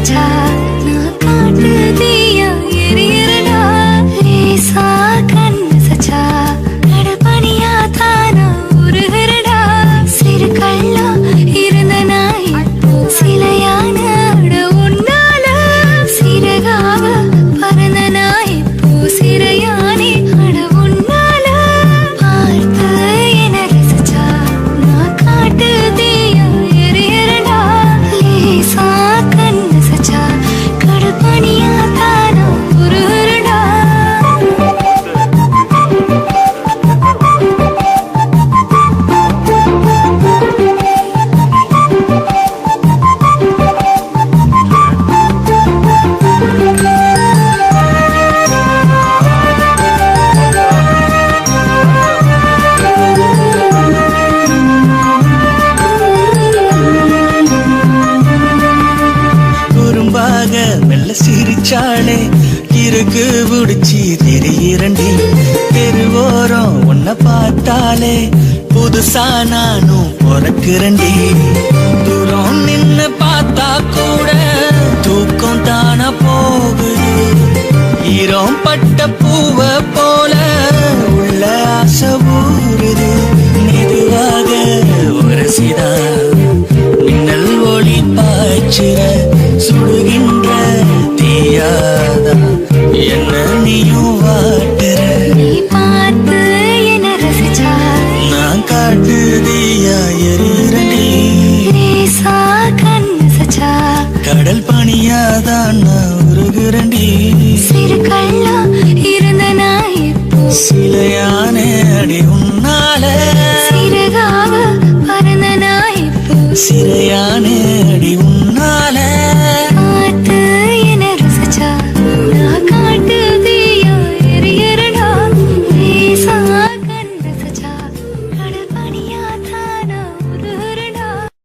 ரசிச்சா நான் காட்டு தீயா எரியறடா லேசா கண்ணு சச்சா கடல் பனியா தானா உருகிறடா சிறு கள்ளா இருந்த நாய் சிலையான உன்னால சிறகாக பறந்த நாய் சிறையானே அட உன்னால பார்த்து என ரசிச்சா நான் காட்டு தீயா எரியறடா லேசா கண்ணு சச்சா கடல் பனியா தானா உருகிறடா குறும்பாக மெல்ல சிரிச்சாளே இருக்கு புடிச்சி தெரியிரண்டி தெருவோரம் உன்னை பார்த்தாலே புதுசா நானும் பிறக்கிறண்டி தூரம் நின்னு பார்த்தா கூட தூக்கம் தானா போகுது ஈரம் பட்ட பூவ போல உள்ள ஆசை ஊறுது மெதுவாக உரசிதா மின்னல் ஒளி பாய்ச்சிற சுடுகின்ற தீயாதா என்ன நீயும் வாட்டுற நீ பார்த்து என ரசிச்சா நான் காட்டு தீயா எரியறடி லேசா கண்ணு சச்சா கடல் பனியாதான் நான் உருகுறண்டி சிறு கள்ளா இருந்த நாய் சிலையான அடி உன்னால